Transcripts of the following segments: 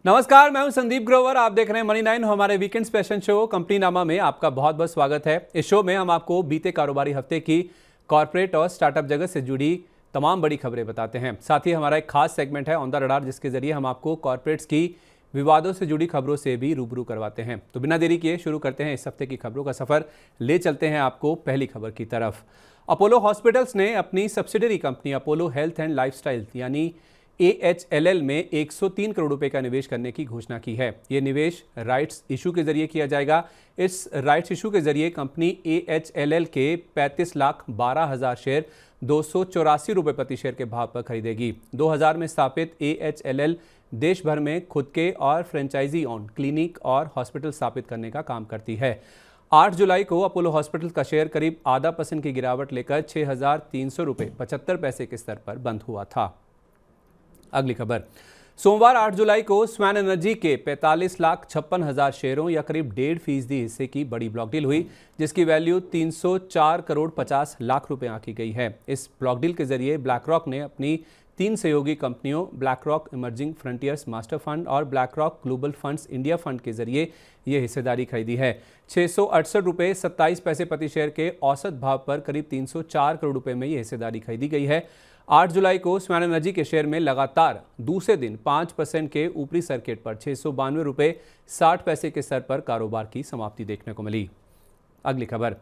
नमस्कार, मैं हूं संदीप ग्रोवर। आप देख रहे हैं मनी 9, हमारे वीकेंड स्पेशल शो कंपनी नामा में आपका बहुत बहुत स्वागत है। इस शो में हम आपको बीते कारोबारी हफ्ते की कॉर्पोरेट और स्टार्टअप जगत से जुड़ी तमाम बड़ी खबरें बताते हैं। साथ ही हमारा एक खास सेगमेंट है ऑन द रडार, जिसके जरिए हम आपको कॉर्पोरेट्स की विवादों से जुड़ी खबरों से भी रूबरू करवाते हैं। तो बिना देरी किए शुरू करते हैं इस हफ्ते की खबरों का सफर। ले चलते हैं आपको पहली खबर की तरफ। अपोलो हॉस्पिटल्स ने अपनी subsidiary company Apollo health and lifestyle यानी AHLL में 103 करोड़ रुपए का निवेश करने की घोषणा की है। ये निवेश राइट्स इशू के जरिए किया जाएगा। इस राइट्स इशू के जरिए कंपनी AHLL के 35,12,000 शेयर 284 रुपए प्रति शेयर के भाव पर खरीदेगी। 2000 में स्थापित AHLL देश भर में खुद के और फ्रेंचाइजी ऑन क्लिनिक और हॉस्पिटल स्थापित करने का काम करती है। 8 जुलाई को अपोलो हॉस्पिटल का शेयर करीब आधा % की गिरावट लेकर 6,300 रुपए 75 पैसे के स्तर पर बंद हुआ था। अगली खबर, सोमवार 8 जुलाई को स्वैन एनर्जी के 45,56,000 शेयरों या करीब 1.5% हिस्से की बड़ी ब्लॉक डील हुई, जिसकी वैल्यू 304 करोड़ 50 लाख रुपए आंकी गई है। इस ब्लॉक डील के जरिए ब्लैक रॉक ने अपनी 3 सहयोगी कंपनियों BlackRock emerging frontiers master fund और BlackRock global funds India fund के जरिए ये हिस्सेदारी खरीदी है। 668 रुपए 27 पैसे प्रति शेयर के औसत भाव पर करीब 304 करोड़ रुपए में ये हिस्सेदारी खरीदी गई है। 8 जुलाई को स्वैन एनर्जी के शेयर में लगातार दूसरे दिन 5% के ऊपरी सर्किट पर 692 रुपए 60 पैसे के स्तर पर कारोबार की समाप्ति देखने को मिली। अगली खबर,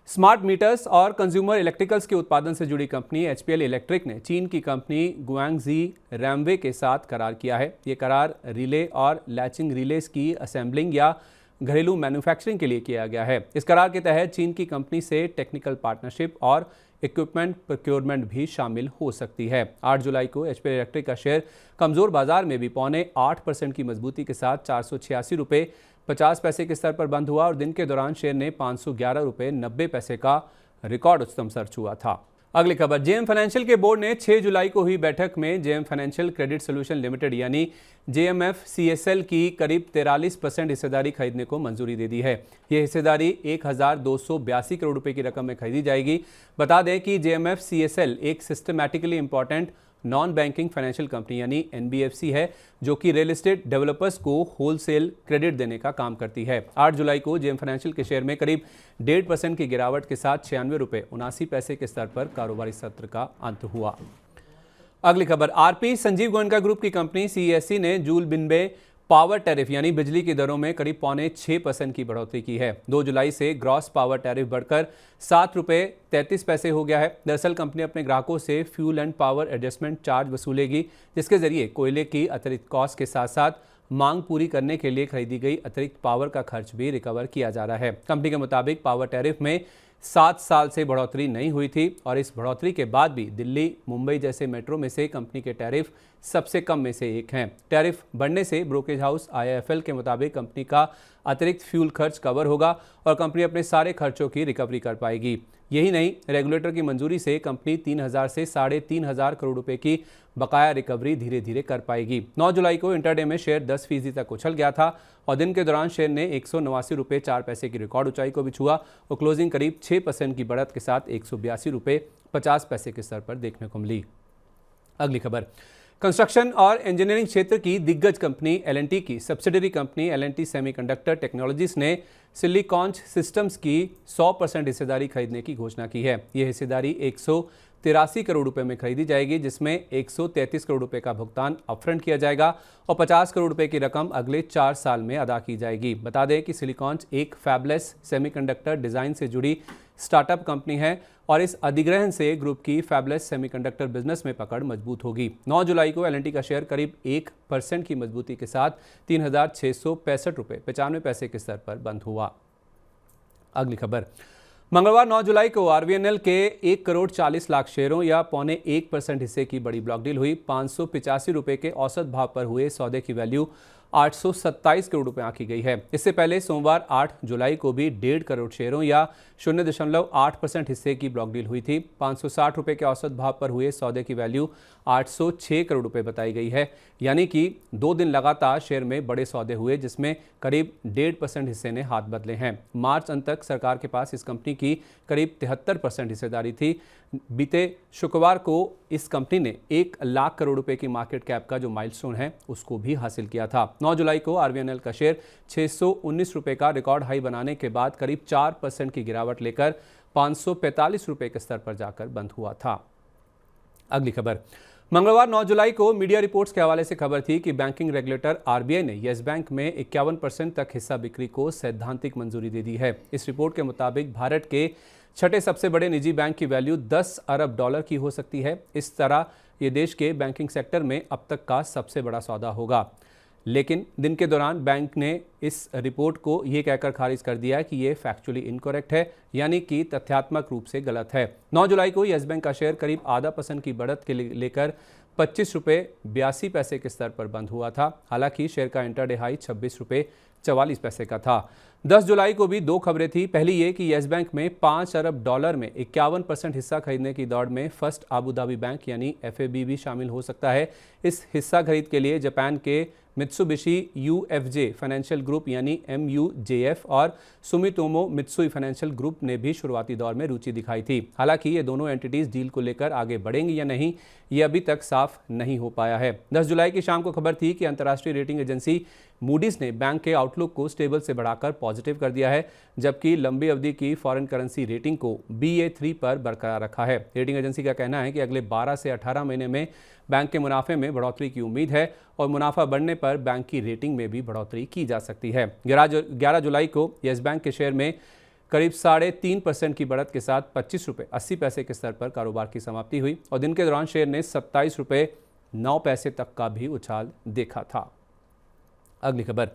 स्मार्ट मीटर्स और कंज्यूमर इलेक्ट्रिकल्स के उत्पादन से जुड़ी कंपनी HPL इलेक्ट्रिक ने चीन की कंपनी गुआंगजी रैमवे के साथ करार किया है। ये करार रिले और लैचिंग रिलेज की असेंबलिंग या घरेलू मैन्युफैक्चरिंग के लिए किया गया है। इस करार के तहत चीन की कंपनी से टेक्निकल पार्टनरशिप और इक्विपमेंट प्रोक्योरमेंट भी शामिल हो सकती है। 8 जुलाई को HPL इलेक्ट्रिक का शेयर कमजोर बाजार में भी 0.8% की मजबूती के साथ 486 रुपए 50 पैसे के स्तर पर बंद हुआ और दिन के दौरान शेयर ने 511 रुपए 90 पैसे का रिकॉर्ड उच्चतम स्तर छुआ था। अगली खबर, JM फाइनेंशियल के बोर्ड ने 6 जुलाई को हुई बैठक में JM financial credit solution limited यानी JMFCSL की करीब 43% हिस्सेदारी खरीदने को मंजूरी दे दी है। यह हिस्सेदारी 1,282 करोड़ रुपए की रकम में खरीदी जाएगी। बता दें कि JMFCSL एक systematically important non banking financial company यानी NBFC है, जो कि रियल एस्टेट डेवलपर्स को होलसेल क्रेडिट देने का काम करती है। 8 जुलाई को JM फाइनेंशियल के शेयर में करीब 1.5% की गिरावट के साथ 96 रुपए 79 पैसे के स्तर पर कारोबारी सत्र का अंत हुआ। अगली खबर, RP संजीव गोयनका ग्रुप की कंपनी CESC ने जूल बिनबे पावर टैरिफ यानी बिजली की दरों में करीब 0.6% की बढ़ोतरी की है। 2 जुलाई से ग्रॉस पावर टैरिफ बढ़कर 7 रुपए 33 पैसे हो गया है। दरअसल कंपनी अपने ग्राहकों से fuel and power adjustment charge वसूलेगी, जिसके जरिए कोयले की अतिरिक्त कॉस्ट के साथ साथ मांग पूरी करने के लिए खरीदी गई अतिरिक्त पावर का खर्च भी रिकवर किया जा रहा है। कंपनी के मुताबिक पावर टैरिफ में 7 साल से बढ़ोतरी नहीं हुई थी और इस बढ़ोतरी के बाद भी दिल्ली, मुंबई जैसे मेट्रो में से कंपनी के टैरिफ सबसे कम में से एक हैं। टैरिफ बढ़ने से ब्रोकरेज हाउस IIFL के मुताबिक कंपनी का अतिरिक्त फ्यूल खर्च कवर होगा और कंपनी अपने सारे खर्चों की रिकवरी कर पाएगी। यही नहीं, रेगुलेटर की मंजूरी से कंपनी 3,000 से 3,500 करोड़ रुपए की बकाया रिकवरी धीरे धीरे कर पाएगी। 9 जुलाई को इंटरडे में शेयर 10% तक उछल गया था और दिन के दौरान शेयर ने 189 रुपए 4 पैसे की रिकॉर्ड ऊंचाई को भी छुआ और क्लोजिंग करीब 6% की बढ़त के साथ 182 रुपए 50 पैसे के स्तर पर देखने को मिली। अगली खबर, कंस्ट्रक्शन और इंजीनियरिंग क्षेत्र की दिग्गज कंपनी L&T की subsidiary company L&T semiconductor technologies ने सिलिकॉन सिस्टम्स की 100% हिस्सेदारी खरीदने की घोषणा की है। यह हिस्सेदारी 183 करोड़ रुपए में खरीदी जाएगी, जिसमें 133 करोड़ रुपए का भुगतान अपफ्रंट किया जाएगा और 50 करोड़ रुपए की रकम अगले 4 साल में अदा की जाएगी। बता दें कि सिलिकॉन एक फैबलेस सेमीकंडक्टर डिजाइन से जुड़ी स्टार्टअप कंपनी है और इस अधिग्रहण से ग्रुप की फैबलेस सेमीकंडक्टर बिजनेस में पकड़ मजबूत होगी। 9 जुलाई को L&T का शेयर करीब 1% की मजबूती के साथ 3,665 रुपए 95 पैसे के स्तर पर बंद हुआ। अगली खबर, मंगलवार 9 जुलाई को RVNL के 1 करोड़ 40 लाख शेयरों या 0.1% हिस्से की बड़ी ब्लॉक डील हुई। 585 रुपए के औसत भाव पर हुए सौदे की वैल्यू 827 करोड़ रुपए आंकी गई है। इससे पहले सोमवार 8 जुलाई को भी 1.5 करोड़ शेयरों या 0.8% हिस्से की ब्लॉक डील हुई थी। 560 रुपए के औसत भाव पर हुए सौदे की वैल्यू 806 करोड़ रुपए बताई गई है। यानी कि 2 दिन लगातार शेयर में बड़े सौदे हुए, जिसमें करीब 1.5% हिस्से ने हाथ बदले हैं। मार्च अंत तक सरकार के पास इस कंपनी की करीब 73% हिस्सेदारी थी। बीते शुक्रवार को इस कंपनी ने 1 लाख करोड़ रुपए की मार्केट कैप का जो माइलस्टोन है उसको भी हासिल किया था। 9 जुलाई को आरवीएनएल का शेयर 619 रुपए का रिकॉर्ड हाई बनाने के बाद करीब 4% की गिरावट लेकर 545 रुपए के स्तर पर जाकर बंद हुआ था। अगली खबर, मंगलवार 9 जुलाई को मीडिया रिपोर्ट्स के हवाले से खबर थी कि बैंकिंग रेगुलेटर आरबीआई ने येस बैंक में 51% तक हिस्सा बिक्री को सैद्धांतिक मंजूरी दे दी है। इस रिपोर्ट के मुताबिक भारत के छठे सबसे बड़े निजी बैंक की वैल्यू 10 अरब डॉलर की हो सकती है। इस तरह ये देश के बैंकिंग सेक्टर में अब तक का सबसे बड़ा सौदा होगा। लेकिन दिन के दौरान बैंक ने इस रिपोर्ट को ये कहकर खारिज कर दिया कि ये फैक्चुअली इनकरेक्ट है, यानी कि तथ्यात्मक रूप से गलत है। 9 जुलाई को येस बैंक का शेयर करीब आधा % की बढ़त के लेकर 25 रुपये 82 पैसे के स्तर पर बंद हुआ था। हालांकि शेयर का इंटरडे हाई 26 रुपये 44 पैसे का था। 10 जुलाई को भी 2 खबरें थी। पहली ये कि येस बैंक में 5 अरब डॉलर में 51% हिस्सा खरीदने की दौड़ में फर्स्ट आबू धाबी बैंक यानी एफएबी भी शामिल हो सकता है। इस हिस्सा खरीद के लिए जापान के मित्सुबिशी यूएफजे फाइनेंशियल ग्रुप यानी MUJF और सुमितोमो मित्सुई फाइनेंशियल ग्रुप ने भी शुरुआती दौर में रुचि दिखाई थी। हालांकि ये दोनों एंटिटीज डील को लेकर आगे बढ़ेंगी या नहीं, ये अभी तक साफ नहीं हो पाया है। 10 जुलाई की शाम को खबर थी कि अंतर्राष्ट्रीय रेटिंग एजेंसी मूडीज ने बैंक के आउटलुक को स्टेबल से बढ़ाकर पॉजिटिव कर दिया है, जबकि लंबी अवधि की फॉरेन करेंसी रेटिंग को BA3 पर बरकरार रखा है। रेटिंग एजेंसी का कहना है कि अगले 12 से 18 महीने में बैंक के मुनाफे में बढ़ोतरी की उम्मीद है और मुनाफा बढ़ने पर बैंक की रेटिंग में भी बढ़ोतरी की जा सकती है। 11 जुलाई को येस बैंक के शेयर में करीब 3.5% की बढ़त के साथ 25 रुपये 80 पैसे के स्तर पर कारोबार की समाप्ति हुई और दिन के दौरान शेयर ने 27 रुपये 9 पैसे तक का भी उछाल देखा था। अगली खबर,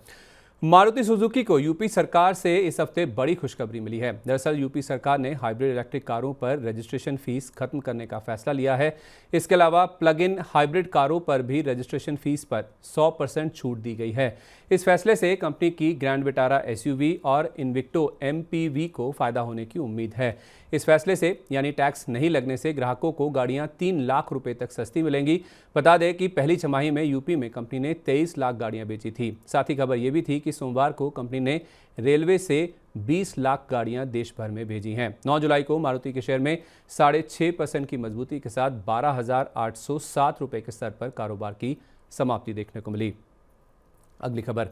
मारुति सुजुकी को यूपी सरकार से इस हफ्ते बड़ी खुशखबरी मिली है। दरअसल यूपी सरकार ने हाइब्रिड इलेक्ट्रिक कारों पर रजिस्ट्रेशन फीस खत्म करने का फैसला लिया है। इसके अलावा प्लग इन हाइब्रिड कारों पर भी रजिस्ट्रेशन फीस पर 100% छूट दी गई है। इस फैसले से कंपनी की ग्रैंड विटारा SUV और इन्विक्टो MPV को फायदा होने की उम्मीद है। इस फैसले से यानी टैक्स नहीं लगने से ग्राहकों को गाड़ियां 3 लाख रुपए तक सस्ती मिलेंगी। बता दें कि पहली छमाही में यूपी में कंपनी ने 23 लाख गाड़ियां बेची थी। साथ ही खबर यह भी थी कि सोमवार को कंपनी ने रेलवे से 20 लाख गाड़ियां देश भर में भेजी हैं। 9 जुलाई को मारुति के शेयर में 6.5% की मजबूती के साथ 12,807 रुपए के स्तर पर कारोबार की समाप्ति देखने को मिली। अगली खबर,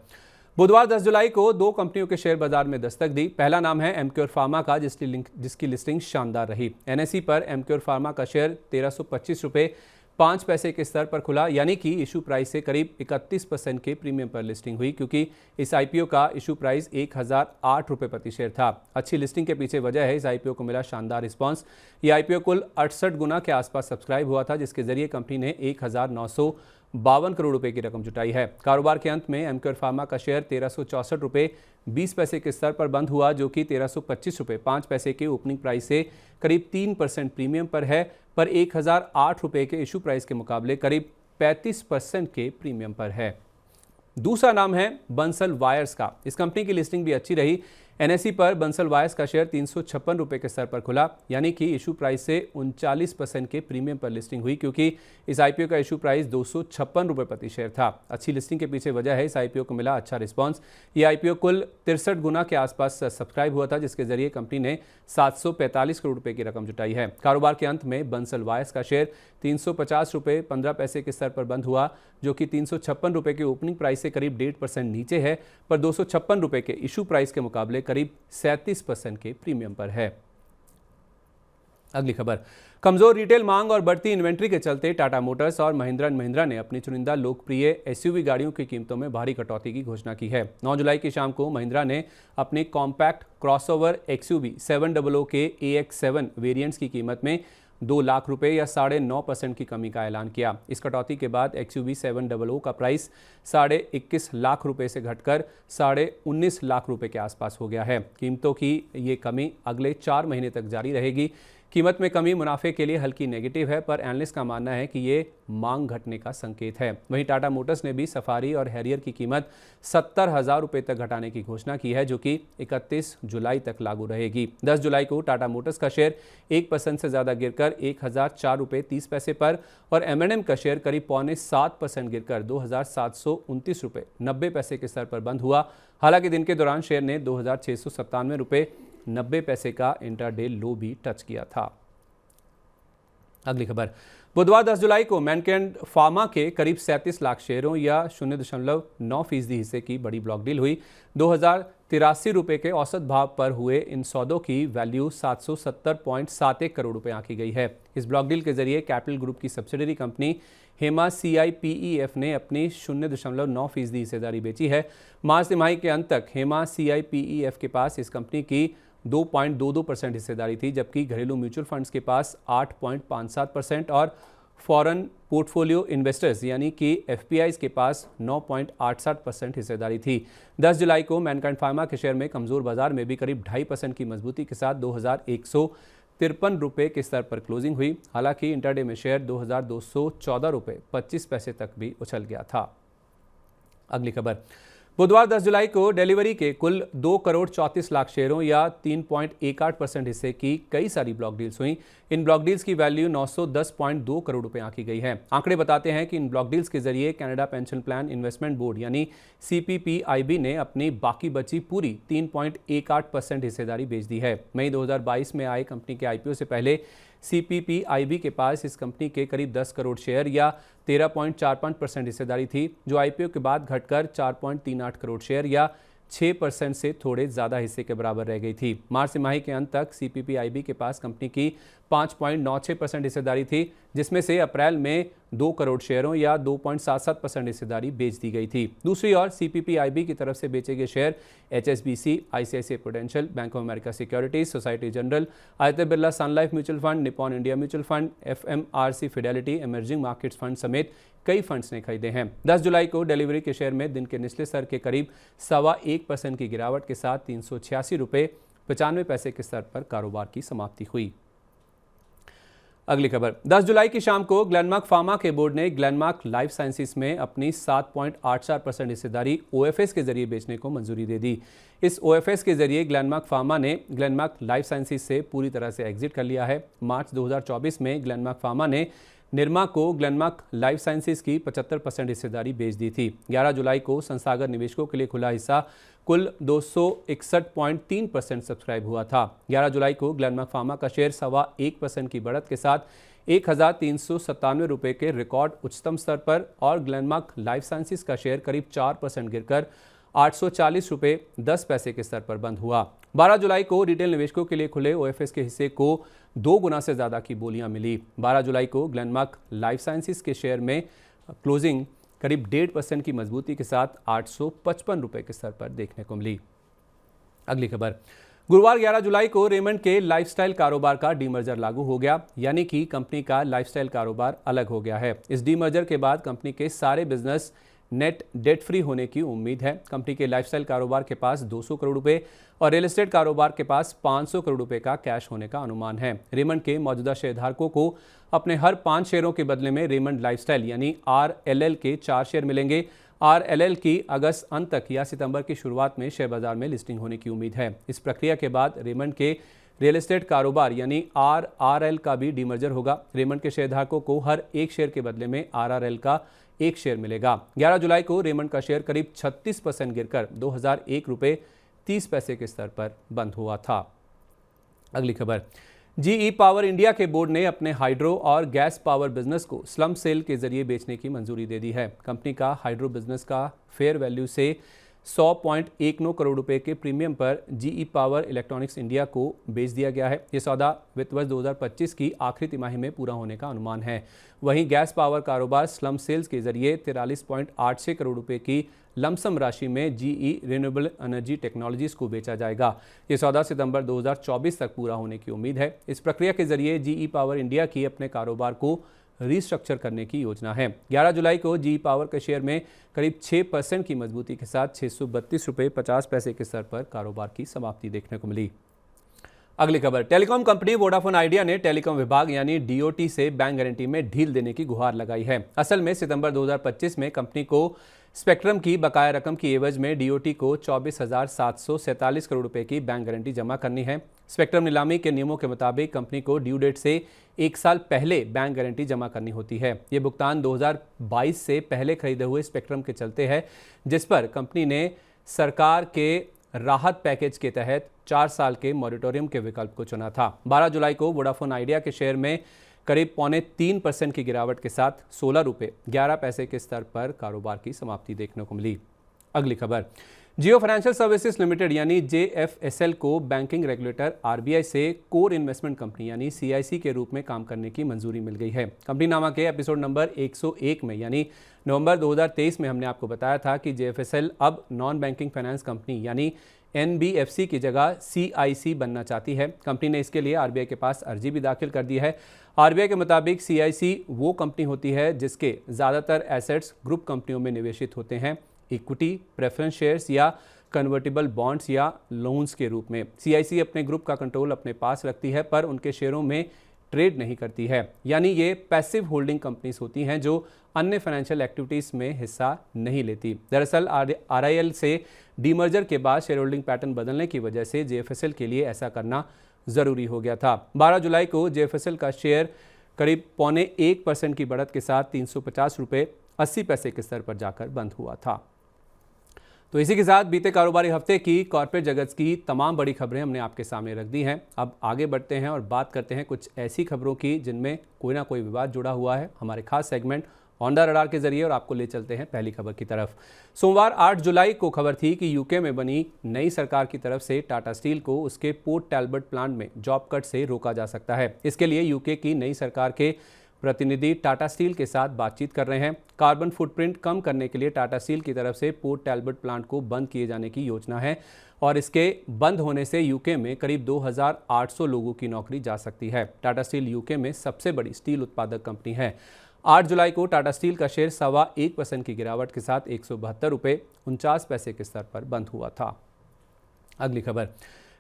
बुधवार 10 जुलाई को 2 कंपनियों के शेयर बाजार में दस्तक दी। पहला नाम है एमक्योर फार्मा का, जिसकी लिस्टिंग शानदार रही। NSE पर एमक्योर फार्मा का शेयर 1325 रुपये 5 पैसे के स्तर पर खुला, यानी कि इशू प्राइस से करीब 31% के प्रीमियम पर लिस्टिंग हुई, क्योंकि इस IPO का इशू प्राइस 1008 रुपये प्रति शेयर था। अच्छी लिस्टिंग के पीछे वजह है इस IPO को मिला शानदार रिस्पांस। ये IPO कुल 68 गुना के आसपास सब्सक्राइब हुआ था, जिसके जरिए कंपनी ने 1952 करोड़ रुपए की रकम जुटाई है। कारोबार के अंत में एमक्योर फार्मा का शेयर 1364 रुपये 20 पैसे के स्तर पर बंद हुआ, जो कि 1325 रुपये 5 पैसे के ओपनिंग प्राइस से करीब 3% प्रीमियम पर है, पर 1008 रुपये के इशू प्राइस के मुकाबले करीब 35% के प्रीमियम पर है। दूसरा नाम है बंसल वायर्स का। इस कंपनी की लिस्टिंग भी अच्छी रही। NSE पर बंसल वायर्स का शेयर 356 रुपये के स्तर पर खुला, यानी कि इशू प्राइस से 39% के प्रीमियम पर लिस्टिंग हुई, क्योंकि इस IPO का इशू प्राइस 256 रुपये प्रति शेयर था। अच्छी लिस्टिंग के पीछे वजह है इस IPO को मिला अच्छा रिस्पांस। ये IPO कुल 63 गुना के आसपास सब्सक्राइब हुआ था, जिसके जरिए कंपनी ने 745 करोड़ रुपये की रकम जुटाई है। कारोबार के अंत में बंसल वायर्स का शेयर 350 रुपये 15 पैसे के स्तर पर बंद हुआ, जो कि 356 रुपये के ओपनिंग प्राइस से करीब 1.5% नीचे है, पर 256 रुपये के इशू प्राइस के मुकाबले करीब 37% के प्रीमियम पर है। अगली खबर, कमजोर रिटेल मांग और बढ़ती इन्वेंट्री के चलते टाटा मोटर्स और महिंद्रा एंड महिंद्रा ने अपनी चुनिंदा लोकप्रिय SUV गाड़ियों की कीमतों में भारी कटौती की घोषणा की है। 9 जुलाई की शाम को महिंद्रा ने अपने कॉम्पैक्ट क्रॉसओवर XUV 700 के AX7 वेरिएंट्स की कीमत में 2 लाख रुपए या 9.5% की कमी का ऐलान किया। इस कटौती के बाद XUV 700 का प्राइस 21.5 लाख रुपए से घटकर 19.5 लाख रुपए के आसपास हो गया है। कीमतों की ये कमी अगले 4 महीने तक जारी रहेगी। कीमत में कमी मुनाफे के लिए हल्की नेगेटिव है, पर एनालिस्ट का मानना है कि ये मांग घटने का संकेत है। वहीं टाटा मोटर्स ने भी सफारी और हैरियर की कीमत 70,000 रुपये तक घटाने की घोषणा की है, जो कि 31 जुलाई तक लागू रहेगी। 10 जुलाई को टाटा मोटर्स का शेयर 1% से ज़्यादा गिरकर 1004 रुपये 30 पैसे पर और M&M का शेयर करीब 7.25% गिरकर 2729 रुपये 90 पैसे के स्तर पर बंद हुआ। हालांकि दिन के दौरान शेयर ने 2697 रुपये 90 पैसे का इंट्राडे लो भी टच किया था। अगली खबर, बुधवार 10 जुलाई को मैनकाइंड फार्मा के करीब 37 लाख शेयरों या 0.9% हिस्से की बड़ी ब्लॉक डील हुई। 2083 रुपये के औसत भाव पर हुए इन सौदों की वैल्यू 770.71 करोड़ रुपए आंकी गई है। इस ब्लॉक डील के जरिए कैपिटल ग्रुप की सब्सिडरी कंपनी हेमा CIPEF ने अपनी 0.9% हिस्सेदारी बेची है। मार्च तिमाही के अंत तक हेमा CIPEF के पास इस कंपनी की 2.22% हिस्सेदारी थी, जबकि घरेलू म्यूचुअल फंड्स के पास 8.57% और फॉरेन पोर्टफोलियो इन्वेस्टर्स यानी कि FPIs के पास 9.87% हिस्सेदारी थी। 10 जुलाई को मैनकाइंड फार्मा के शेयर में कमजोर बाजार में भी करीब 2.5% की मजबूती के साथ 2153 रुपये के स्तर पर क्लोजिंग हुई। हालांकि इंटरडे में शेयर 2214 रुपये 25 पैसे तक भी उछल गया था। अगली खबर, बुधवार 10 जुलाई को डिलीवरी के कुल 2.34 करोड़ शेयरों या 3.18% हिस्से की कई सारी ब्लॉक डील्स हुई। इन ब्लॉक डील्स की वैल्यू 910.2 करोड़ रुपए आंकी गई है। आंकड़े बताते हैं कि इन ब्लॉक डील्स के जरिए Canada pension plan investment board यानी CPPIB ने अपनी बाकी बची पूरी 3.18% हिस्सेदारी बेच दी है। मई 2022 में आए कंपनी के IPO से पहले CPPIB के पास इस कंपनी के करीब 10 करोड़ शेयर या 13.45% हिस्सेदारी थी, जो IPO के बाद घटकर 4.38 करोड़ शेयर या 6% से थोड़े ज़्यादा हिस्से के बराबर रह गई थी। मार्च तिमाही के अंत तक CPPIB के पास कंपनी की 5.96% हिस्सेदारी थी, जिसमें से अप्रैल में 2 करोड़ शेयरों या 2.77% हिस्सेदारी बेच दी गई थी। दूसरी ओर CPPIB की तरफ से बेचे गए share HSBC, ICICI Prudential, bank of America securities, Societe Generale, Aditya Birla Sun Life mutual fund, Nippon India mutual fund, FMRC Fidelity, emerging markets fund समेत कई फंड्स ने खरीदे हैं। 10 जुलाई को डिलीवरी के शेयर में दिन के निचले स्तर के करीब 1.25% की गिरावट के साथ 386 रुपये 95 पैसे के स्तर पर कारोबार की समाप्ति हुई। अगली खबर, 10 जुलाई की शाम को ग्लेनमार्क फार्मा के बोर्ड ने ग्लेनमार्क लाइफ साइंसेज में अपनी 7.84% हिस्सेदारी OFS के जरिए बेचने को मंजूरी दे दी। इस OFS के जरिए ग्लेनमार्क फार्मा ने ग्लेनमार्क लाइफ साइंसेज से पूरी तरह से एग्जिट कर लिया है। मार्च 2024 में ग्लेनमार्क फार्मा ने निरमा को ग्लेनमार्क लाइफ साइंसेज की 75% हिस्सेदारी बेच दी थी। 11 जुलाई को संस्थागत निवेशकों के लिए खुला हिस्सा कुल 261.3% सब्सक्राइब हुआ था। 11 जुलाई को ग्लेनमार्क फार्मा का शेयर 1.25% की बढ़त के साथ 1,397 रुपये के रिकॉर्ड उच्चतम स्तर पर और ग्लेनमार्क लाइफ साइंसेज का शेयर करीब 4% गिरकर 840 रुपये 10 पैसे के स्तर पर बंद हुआ। 12 जुलाई को रिटेल निवेशकों के लिए खुले OFS के हिस्से को 2 गुना से ज़्यादा की बोलियां मिली। 12 जुलाई को ग्लेनमार्क लाइफ साइंसेज के शेयर में क्लोजिंग करीब 1.5% की मजबूती के साथ 855 रुपये के स्तर पर देखने को मिली। अगली खबर, गुरुवार 11 जुलाई को रेमंड के लाइफस्टाइल कारोबार का डीमर्जर लागू हो गया, यानी कि कंपनी का लाइफस्टाइल कारोबार अलग हो गया है। इस डीमर्जर के बाद कंपनी के सारे बिजनेस नेट डेट फ्री होने की उम्मीद है। कंपनी के लाइफस्टाइल कारोबार के पास 200 करोड़ रुपए और रियल एस्टेट कारोबार के पास 500 करोड़ रुपए का कैश होने का अनुमान है। रेमंड के मौजूदा शेयरधारकों को अपने हर 5 शेयरों के बदले में रेमंड लाइफस्टाइल यानी RLL के 4 शेयर मिलेंगे। RLL की अगस्त अंत तक या सितंबर की शुरुआत में शेयर बाजार में लिस्टिंग होने की उम्मीद है। इस प्रक्रिया के बाद रेमंड के रियल एस्टेट कारोबार यानी RRL का भी डीमर्जर होगा। रेमंड के शेयरधारकों को हर 1 शेयर के बदले में RRL का 1 शेयर मिलेगा। 11 जुलाई को रेमंड का शेयर करीब 36% गिरकर 2001 रुपये 30 पैसे के स्तर पर बंद हुआ था। अगली खबर, GE पावर इंडिया के बोर्ड ने अपने हाइड्रो और गैस पावर बिजनेस को स्लम सेल के जरिए बेचने की मंजूरी दे दी है। कंपनी का हाइड्रो बिजनेस का फेयर वैल्यू से 100.19 करोड़ रुपए के प्रीमियम पर GE पावर इलेक्ट्रॉनिक्स इंडिया को बेच दिया गया है। ये सौदा वित्त वर्ष 2025 की आखिरी तिमाही में पूरा होने का अनुमान है। वहीं गैस पावर कारोबार स्लम सेल्स के जरिए 43.86 करोड़ रुपए की लमसम राशि में GE रिन्यूएबल एनर्जी टेक्नोलॉजीज को बेचा जाएगा। ये सौदा सितंबर 2024 तक पूरा होने की उम्मीद है। इस प्रक्रिया के जरिए GE पावर इंडिया की अपने कारोबार को रीस्ट्रक्चर करने की योजना है। 11 जुलाई को GE पावर के शेयर में करीब 6% की मजबूती के साथ 632 रुपये 50 पैसे के स्तर पर कारोबार की समाप्ति देखने को मिली। अगली खबर, टेलीकॉम कंपनी वोडाफोन आइडिया ने टेलीकॉम विभाग यानी DOT से बैंक गारंटी में ढील देने की गुहार लगाई है। असल में सितंबर 2025 में कंपनी को स्पेक्ट्रम की बकाया रकम की एवज में DOT को 24,747 करोड़ रुपए की बैंक गारंटी जमा करनी है। स्पेक्ट्रम नीलामी के नियमों के मुताबिक कंपनी को ड्यू डेट से 1 साल पहले बैंक गारंटी जमा करनी होती है। ये भुगतान 2022 से पहले खरीदे हुए स्पेक्ट्रम के चलते है, जिस पर कंपनी ने सरकार के राहत पैकेज के तहत 4 साल के मॉरिटोरियम के विकल्प को चुना था। 12 जुलाई को वोडाफोन आइडिया के शेयर में करीब 3.25% की गिरावट के साथ 16 रुपये 11 पैसे के स्तर पर कारोबार की समाप्ति देखने को मिली। अगली खबर, जियो फाइनेंशियल सर्विसेज लिमिटेड यानी JFSL को बैंकिंग रेगुलेटर RBI से कोर इन्वेस्टमेंट कंपनी यानी CIC के रूप में काम करने की मंजूरी मिल गई है। कंपनी नामा के एपिसोड नंबर 101 में यानी नवंबर 2023 में हमने आपको बताया था कि JFSL अब नॉन बैंकिंग फाइनेंस कंपनी यानी NBFC की जगह CIC बनना चाहती है। कंपनी ने इसके लिए RBI के पास अर्जी भी दाखिल कर दी है। RBI के मुताबिक CIC वो कंपनी होती है जिसके ज़्यादातर एसेट्स ग्रुप कंपनियों में निवेशित होते हैं, इक्विटी, प्रेफरेंस शेयर्स या कन्वर्टिबल बॉन्ड्स या लोन्स के रूप में। CIC अपने ग्रुप का कंट्रोल अपने पास रखती है पर उनके शेयरों में ट्रेड नहीं करती है, यानी ये पैसिव होल्डिंग कंपनीज होती हैं जो अन्य फाइनेंशियल एक्टिविटीज़ में हिस्सा नहीं लेती। दरअसल RIL से डीमर्जर के बाद शेयर होल्डिंग पैटर्न बदलने की वजह से JFSL के लिए ऐसा करना ज़रूरी हो गया था। 12 जुलाई को JFSL का शेयर करीब 0.25% की बढ़त के साथ 350 रुपये 80 पैसे के स्तर पर जाकर बंद हुआ था। तो इसी के साथ बीते कारोबारी हफ्ते की कॉर्पोरेट जगत की तमाम बड़ी खबरें हमने आपके सामने रख दी हैं। अब आगे बढ़ते हैं और बात करते हैं कुछ ऐसी खबरों की जिनमें कोई ना कोई विवाद जुड़ा हुआ है। हमारे खास सेगमेंट ऑन द रडार के जरिए और आपको ले चलते हैं पहली खबर की तरफ। सोमवार 8 जुलाई को खबर थी कि यूके में बनी नई सरकार की तरफ से टाटा स्टील को उसके पोर्ट टैलबर्ट प्लांट में जॉब कट से रोका जा सकता है। इसके लिए यूके की नई सरकार के प्रतिनिधि टाटा स्टील के साथ बातचीत कर रहे हैं। कार्बन फुटप्रिंट कम करने के लिए टाटा स्टील की तरफ से पोर्ट टैलबर्ट प्लांट को बंद किए जाने की योजना है और इसके बंद होने से यूके में करीब 2800 लोगों की नौकरी जा सकती है। टाटा स्टील यूके में सबसे बड़ी स्टील उत्पादक कंपनी है। 8 जुलाई को टाटा स्टील का शेयर 1.25% की गिरावट के साथ 172 रुपये 49 पैसे के स्तर पर बंद हुआ था। अगली खबर,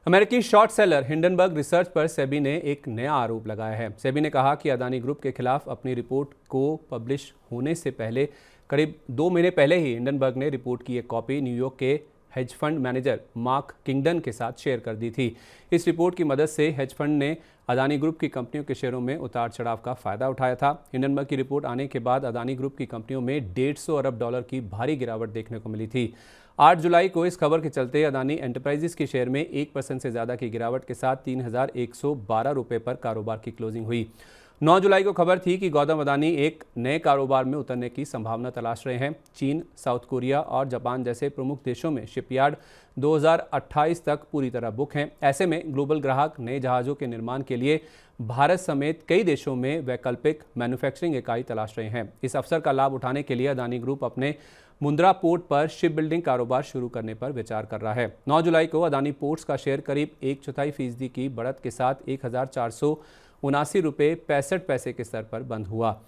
अमेरिकी शॉर्ट सेलर हिंडनबर्ग रिसर्च पर सेबी ने एक नया आरोप लगाया है। सेबी ने कहा कि अदानी ग्रुप के खिलाफ अपनी रिपोर्ट को पब्लिश होने से पहले करीब 2 महीने पहले ही हिंडनबर्ग ने रिपोर्ट की एक कॉपी न्यूयॉर्क के hedge fund manager mark Kingdon के साथ शेयर कर दी थी। इस रिपोर्ट की मदद से हेज फंड ने अदानी ग्रुप की कंपनियों के शेयरों में उतार चढ़ाव का फायदा उठाया था। हिंडनबर्ग की रिपोर्ट आने के बाद अदानी ग्रुप की कंपनियों में $150 अरब की भारी गिरावट देखने को मिली थी। 8 जुलाई को इस खबर के चलते अदानी एंटरप्राइजेस के शेयर में 1% से ज़्यादा की गिरावट के साथ 3112 रुपये पर कारोबार की क्लोजिंग हुई। 9 जुलाई को खबर थी कि गौतम अदानी एक नए कारोबार में उतरने की संभावना तलाश रहे हैं। चीन, साउथ कोरिया और जापान जैसे प्रमुख देशों में शिपयार्ड 2028 तक पूरी तरह बुक हैं। ऐसे में ग्लोबल ग्राहक नए जहाज़ों के निर्माण के लिए भारत समेत कई देशों में वैकल्पिक मैन्युफैक्चरिंग इकाई तलाश रहे हैं। इस अवसर का लाभ उठाने के लिए अदानी ग्रुप अपने मुंद्रा पोर्ट पर शिप बिल्डिंग कारोबार शुरू करने पर विचार कर रहा है। 9 जुलाई को अदानी पोर्ट्स का शेयर करीब 1/4% की बढ़त के साथ 1479 रुपये 65 पैसे के स्तर पर बंद हुआ।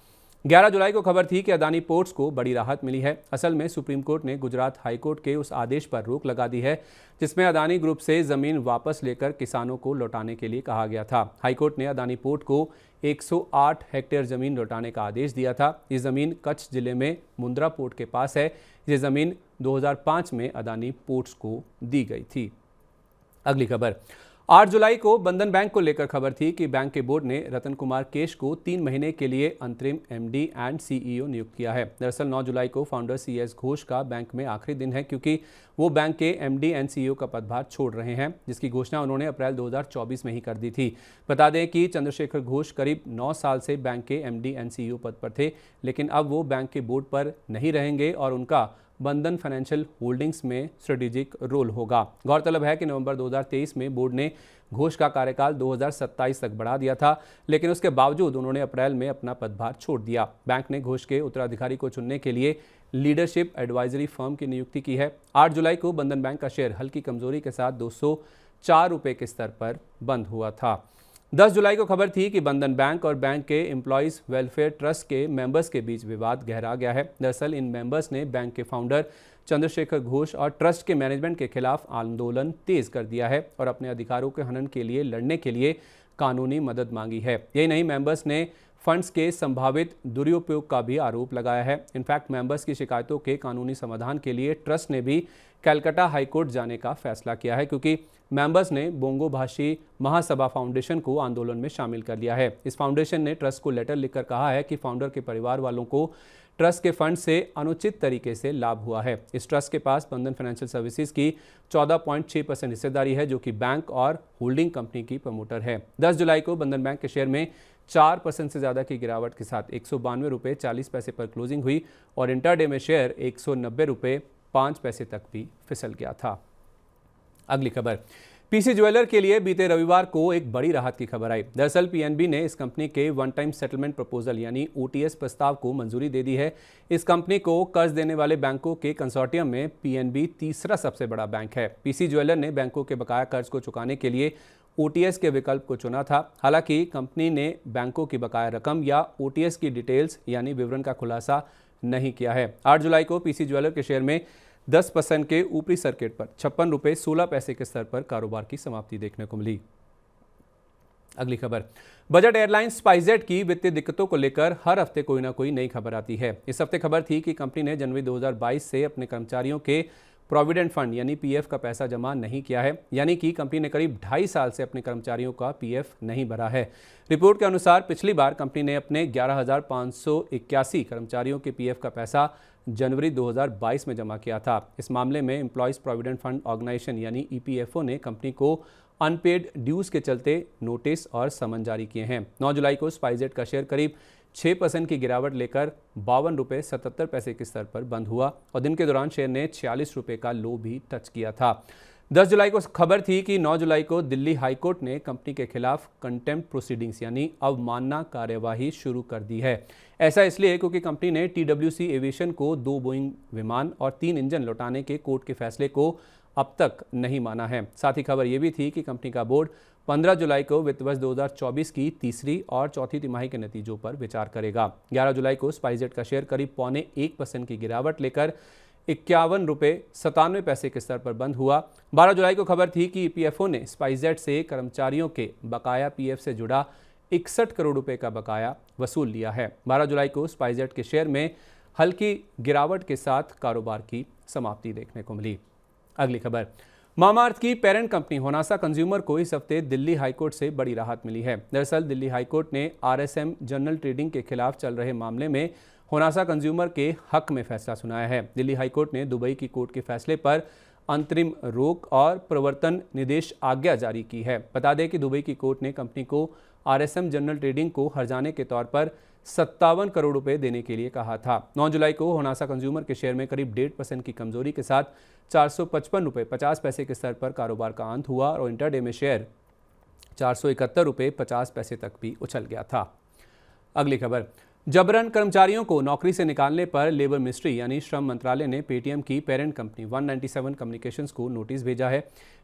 11 जुलाई को खबर थी कि अदानी पोर्ट्स को बड़ी राहत मिली है। असल में सुप्रीम कोर्ट ने गुजरात हाई कोर्ट के उस आदेश पर रोक लगा दी है जिसमें अदानी ग्रुप से ज़मीन वापस लेकर किसानों को लौटाने के लिए कहा गया था। हाई कोर्ट ने अदानी पोर्ट को 108 हेक्टेयर ज़मीन लौटाने का आदेश दिया था। ये ज़मीन कच्छ जिले में मुंद्रा पोर्ट के पास है। ये ज़मीन 2005 में अदानी पोर्ट्स को दी गई थी। अगली खबर, 8 जुलाई को बंधन बैंक को लेकर खबर थी कि बैंक के बोर्ड ने रतन कुमार केश को 3 महीने के लिए अंतरिम MD एंड CEO नियुक्त किया है। दरअसल 9 जुलाई को फाउंडर CS घोष का बैंक में आखिरी दिन है क्योंकि वो बैंक के MD एंड CEO का पदभार छोड़ रहे हैं, जिसकी घोषणा उन्होंने अप्रैल 2024 में ही कर दी थी। बता दें कि चंद्रशेखर घोष करीब 9 साल से बैंक के MD एंड CEO पद पर थे, लेकिन अब वो बैंक के बोर्ड पर नहीं रहेंगे और उनका बंधन फाइनेंशियल होल्डिंग्स में स्ट्रेटेजिक रोल होगा। गौरतलब है कि नवंबर 2023 में बोर्ड ने घोष का कार्यकाल 2027 तक बढ़ा दिया था, लेकिन उसके बावजूद उन्होंने अप्रैल में अपना पदभार छोड़ दिया। बैंक ने घोष के उत्तराधिकारी को चुनने के लिए लीडरशिप एडवाइजरी फर्म की नियुक्ति की है। 8 जुलाई को बंधन बैंक का शेयर हल्की कमजोरी के साथ 204 रुपये के स्तर पर बंद हुआ था। 10 जुलाई को खबर थी कि बंधन बैंक और बैंक के एम्प्लॉयज़ वेलफेयर ट्रस्ट के मेंबर्स के बीच विवाद गहरा गया है। दरअसल इन मेंबर्स ने बैंक के फाउंडर चंद्रशेखर घोष और ट्रस्ट के मैनेजमेंट के खिलाफ आंदोलन तेज कर दिया है और अपने अधिकारों के हनन के लिए लड़ने के लिए कानूनी मदद मांगी है। यही नहीं, मेंबर्स ने फंड्स के संभावित दुरुपयोग का भी आरोप लगाया है। इनफैक्ट मेंबर्स की शिकायतों के कानूनी समाधान के लिए ट्रस्ट ने भी कलकत्ता हाईकोर्ट जाने का फैसला किया है क्योंकि मेंबर्स ने बोंगो भाषी महासभा फाउंडेशन को आंदोलन में शामिल कर लिया है। इस फाउंडेशन ने ट्रस्ट को लेटर लिखकर कहा है कि फाउंडर के परिवार वालों को ट्रस्ट के फंड से अनुचित तरीके से लाभ हुआ है। इस ट्रस्ट के पास बंधन फाइनेंशियल सर्विसेज की 14.6% हिस्सेदारी है जो कि बैंक और होल्डिंग कंपनी की प्रमोटर है। 10 जुलाई को बंधन बैंक के शेयर में 4% से ज़्यादा की गिरावट के साथ 192 रुपये 40 पैसे पर क्लोजिंग हुई और इंटरडे में शेयर 190 रुपये 5 पैसे तक भी फिसल गया था। अगली खबर, पीसी ज्वेलर के लिए बीते रविवार को एक बड़ी राहत की खबर आई। दरअसल पीएनबी ने इस कंपनी के वन टाइम सेटलमेंट प्रपोजल यानी ओटीएस प्रस्ताव को मंजूरी दे दी है। इस कंपनी को कर्ज देने वाले बैंकों के कंसोर्टियम में पीएनबी तीसरा सबसे बड़ा बैंक है। पीसी ज्वेलर ने बैंकों के बकाया कर्ज को चुकाने के लिए ओटीएस के विकल्प को चुना था। हालांकि कंपनी ने बैंकों की बकाया रकम या ओटीएस की डिटेल्स यानी विवरण का खुलासा नहीं किया है। 8 जुलाई को पीसी ज्वेलर के शेयर में 10% के ऊपरी सर्किट पर 56 रुपये 16 पैसे के स्तर पर कारोबार की समाप्ति देखने को मिली। अगली खबर, बजट एयरलाइंस स्पाइसजेट की वित्तीय दिक्कतों को लेकर हर हफ्ते कोई ना कोई नई खबर आती है। इस हफ्ते खबर थी कि कंपनी ने जनवरी 2022 से अपने कर्मचारियों के प्रोविडेंट फंड यानी पीएफ का पैसा जमा नहीं किया है, यानी कि कंपनी ने करीब 2.5 साल से अपने कर्मचारियों का पीएफ नहीं भरा है। रिपोर्ट के अनुसार पिछली बार कंपनी ने अपने 11,581 कर्मचारियों के पीएफ का पैसा जनवरी 2022 में जमा किया था। इस मामले में एम्प्लॉयज़ प्रोविडेंट फंड ऑर्गेनाइजेशन यानी ईपीएफओ ने कंपनी को अनपेड ड्यूज के चलते नोटिस और समन जारी किए हैं। 9 जुलाई को स्पाइसजेट का शेयर करीब 6% की गिरावट लेकर 52 रुपये 77 पैसे के स्तर पर बंद हुआ और दिन के दौरान शेयर ने 46 रुपये का लो भी टच किया था। 10 जुलाई को खबर थी कि 9 जुलाई को दिल्ली हाईकोर्ट ने कंपनी के खिलाफ कंटेम्प्ट प्रोसीडिंग्स यानी अवमानना कार्यवाही शुरू कर दी है। ऐसा इसलिए क्योंकि कंपनी ने टीडब्ल्यूसी एविएशन को 2 बोइंग विमान और 3 इंजन लौटाने के कोर्ट के फैसले को अब तक नहीं माना है। साथ ही खबर यह भी थी कि कंपनी का बोर्ड 15 जुलाई को वित्त वर्ष 2024 की तीसरी और चौथी तिमाही के नतीजों पर विचार करेगा। 11 जुलाई को स्पाइसजेट का शेयर करीब 0.25% की गिरावट लेकर 51 रुपये 97 पैसे के स्तर पर बंद हुआ। 12 जुलाई को खबर थी कि ईपीएफओ ने स्पाइसजेट से कर्मचारियों के बकाया पीएफ से जुड़ा 61 करोड़ रुपए का बकाया वसूल लिया है। 12 जुलाई को स्पाइसजेट के शेयर में हल्की गिरावट के साथ कारोबार की समाप्ति देखने को मिली। अगली खबर, मामाअर्थ की पेरेंट कंपनी होनासा कंज्यूमर को इस हफ्ते दिल्ली हाईकोर्ट से बड़ी राहत मिली है। दरअसल दिल्ली हाईकोर्ट ने आरएसएम जनरल ट्रेडिंग के खिलाफ चल रहे मामले में होनासा कंज्यूमर के हक में फैसला सुनाया है। दिल्ली हाईकोर्ट ने दुबई की कोर्ट के फैसले पर अंतरिम रोक और प्रवर्तन निर्देश आज्ञा जारी की है। बता दें कि दुबई की कोर्ट ने कंपनी को आरएसएम जनरल ट्रेडिंग को हर्जाने के तौर पर 57 करोड़ रुपए देने के लिए कहा था। 9 जुलाई को होनासा कंज्यूमर के शेयर में करीब 1.5% की कमजोरी के साथ 455 रुपये 50 पैसे के स्तर पर कारोबार का अंत हुआ और इंटरडे में शेयर 471 रुपये 50 पैसे तक भी उछल गया था। अगली खबर, जबरन कर्मचारियों को नौकरी से निकालने पर लेबर मिनिस्ट्री यानी श्रम मंत्रालय ने पेटीएम की पेरेंट कंपनी 197 कम्युनिकेशंस को नोटिस भेजा है।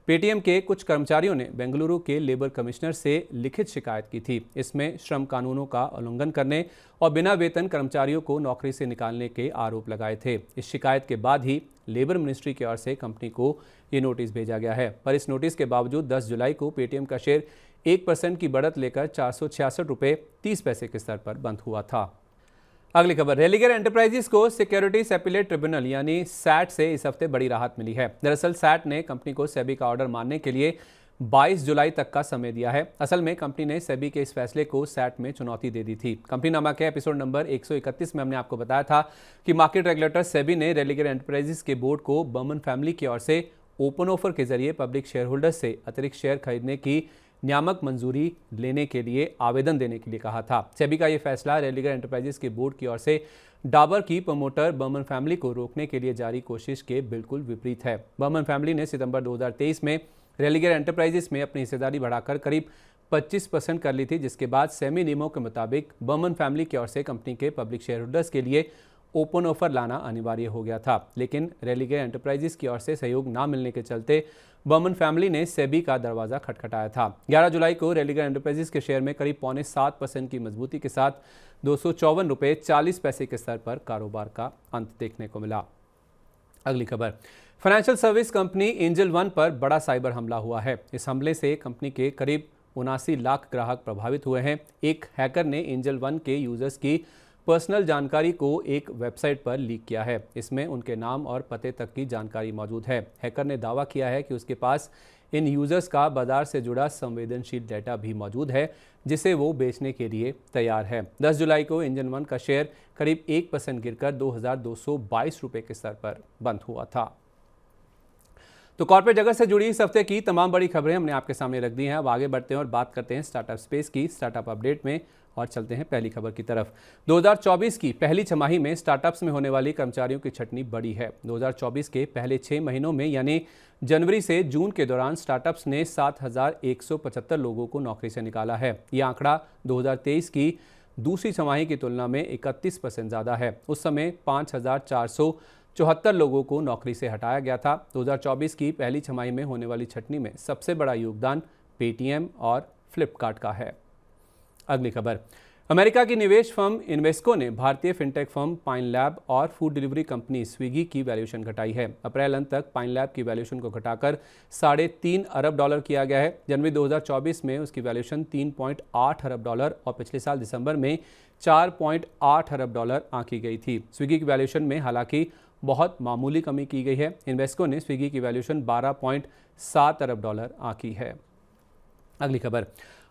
पेटीएम के कुछ कर्मचारियों ने बेंगलुरु के लेबर कमिश्नर से लिखित शिकायत की थी। इसमें श्रम कानूनों का उल्लंघन करने और बिना वेतन कर्मचारियों को नौकरी से निकालने के आरोप लगाए थे। इस शिकायत के बाद ही लेबर मिनिस्ट्री की ओर से कंपनी को ये नोटिस भेजा गया है। पर इस नोटिस के बावजूद 10 जुलाई को पेटीएम का शेयर 1% की बढ़त लेकर 466 रुपये 30 पैसे के स्तर पर बंद हुआ था। अगली खबर, रेलिगेयर एंटरप्राइजेस को सिक्योरिटीज एपीलेट ट्रिब्यूनल यानी सैट से इस हफ्ते बड़ी राहत मिली है। दरअसल सैट ने कंपनी को सेबी का ऑर्डर मानने के लिए 22 जुलाई तक का समय दिया है। असल में कंपनी ने सेबी के इस फैसले को सैट में चुनौती दे दी थी। कंपनी नामा के एपिसोड नंबर 131 में हमने आपको बताया था कि मार्केट रेगुलेटर सेबी ने रेलिगेयर एंटरप्राइजेस के बोर्ड को बर्मन फैमिली की ओर से ओपन ऑफर के जरिए पब्लिक शेयर होल्डर से अतिरिक्त शेयर खरीदने की नियामक मंजूरी लेने के लिए आवेदन देने के लिए कहा था। सेबी का यह फैसला रेलिगेयर एंटरप्राइजेस के बोर्ड की ओर से डाबर की प्रमोटर बर्मन फैमिली को रोकने के लिए जारी कोशिश के बिल्कुल विपरीत है। बर्मन फैमिली ने सितंबर 2023 में रेलिगेयर एंटरप्राइजेस में अपनी हिस्सेदारी बढ़ाकर करीब 25% कर ली थी, जिसके बाद सेमी नियमों के मुताबिक बर्मन फैमिली की ओर से कंपनी के पब्लिक शेयर होल्डर्स के लिए ओपन ऑफर लाना अनिवार्य हो गया था। लेकिन रेलिगेयर एंटरप्राइजेस की ओर से सहयोग न मिलने के चलते बर्मन फैमिली ने सेबी का दरवाजा खटखटाया था। 11 जुलाई को रेलिगेयर एंटरप्राइजेस के शेयर में करीब 0.7% की मजबूती के साथ 254 रुपये 40 पैसे के स्तर पर कारोबार का अंत देखने को मिला। अगली खबर, financial service company angel one पर बड़ा साइबर हमला हुआ है। इस हमले से कंपनी के करीब 79 लाख ग्राहक प्रभावित हुए हैं। एक हैकर ने एंजल वन के यूजर्स की पर्सनल जानकारी को एक वेबसाइट पर लीक किया है। इसमें उनके नाम और पते तक की जानकारी मौजूद है। हैकर ने दावा किया है कि उसके पास इन यूजर्स का बाजार से जुड़ा संवेदनशील डेटा भी मौजूद है, जिसे वो बेचने के लिए तैयार है। 10 जुलाई को एंजल वन का शेयर करीब 1% गिरकर 2222 रुपये के स्तर पर बंद हुआ था। तो कॉर्पोरेट जगत से जुड़ी इस हफ्ते की तमाम बड़ी खबरें हमने आपके सामने रख दी हैं। अब आगे बढ़ते हैं और बात करते हैं स्टार्टअप स्पेस की। स्टार्टअप अपडेट में और चलते हैं पहली खबर की तरफ। 2024 की पहली छमाही में स्टार्टअप्स में होने वाली कर्मचारियों की छंटनी बढ़ी है। 2024 के पहले 6 महीनों में यानी जनवरी से जून के दौरान स्टार्टअप्स ने 7,175 लोगों को नौकरी से निकाला है। यह आंकड़ा 2023 की दूसरी छमाही की तुलना में 31% ज़्यादा है। उस समय 5,474 लोगों को नौकरी से हटाया गया था। 2024 की पहली छमाही में होने वाली छंटनी में सबसे बड़ा योगदान पेटीएम और फ्लिपकार्ट का है। अगली खबर, अमेरिका की निवेश फर्म इन्वेस्को ने भारतीय फिनटेक फर्म पाइन लैब और फूड डिलीवरी कंपनी स्विगी की वैल्यूएशन घटाई है। अप्रैल अंत तक पाइन लैब की वैल्यूएशन को घटाकर $3.5 अरब किया गया है। जनवरी 2024 में उसकी वैल्यूएशन $3.8 अरब और पिछले साल दिसंबर में $4.8 अरब आंकी गई थी। स्विगी की वैल्यूएशन में हालांकि बहुत मामूली कमी की गई है। इन्वेस्को ने स्विगी की वैल्यूएशन $12.7 अरब आंकी है। अगली खबर,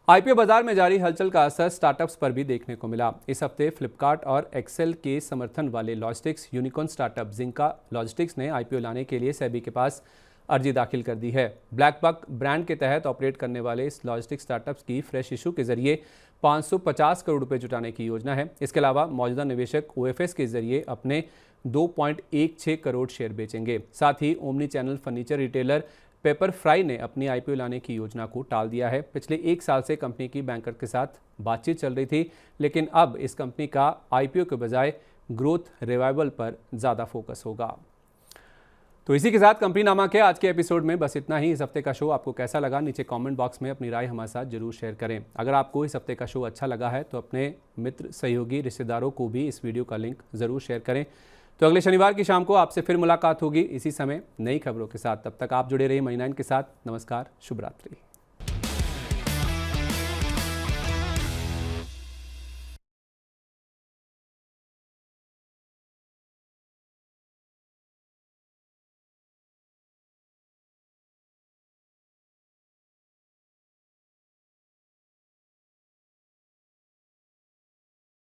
आईपीओ बाजार में जारी हलचल का असर स्टार्टअप्स पर भी देखने को मिला। इस हफ्ते फ्लिपकार्ट और एक्सेल के समर्थन वाले लॉजिस्टिक्स यूनिकॉर्न स्टार्टअप जिंका लॉजिस्टिक्स ने आईपीओ लाने के लिए सेबी के पास अर्जी दाखिल कर दी है। ब्लैक बक ब्रांड के तहत ऑपरेट करने वाले इस लॉजिस्टिक्स स्टार्टअप्स की फ्रेश इशू के जरिए 550 करोड़ रुपए जुटाने की योजना है। इसके अलावा मौजूदा निवेशक ओएफएस के जरिए अपने 2.16 करोड़ शेयर बेचेंगे। साथ ही omni channel furniture retailer Pepperfry ने अपनी आईपीओ लाने की योजना को टाल दिया है। पिछले 1 साल से कंपनी की बैंकर के साथ बातचीत चल रही थी, लेकिन अब इस कंपनी का आईपीओ के बजाय ग्रोथ रिवाइवल पर ज़्यादा फोकस होगा। तो इसी के साथ कंपनी नामा के आज के एपिसोड में बस इतना ही। इस हफ्ते का शो आपको कैसा लगा, नीचे कमेंट बॉक्स में अपनी राय हमारे साथ जरूर शेयर करें। अगर आपको इस हफ्ते का शो अच्छा लगा है तो अपने मित्र, सहयोगी, रिश्तेदारों को भी इस वीडियो का लिंक ज़रूर शेयर करें। तो अगले शनिवार की शाम को आपसे फिर मुलाकात होगी इसी समय नई खबरों के साथ। तब तक आप जुड़े रहिए मनी 9 के साथ। नमस्कार, शुभ रात्रि।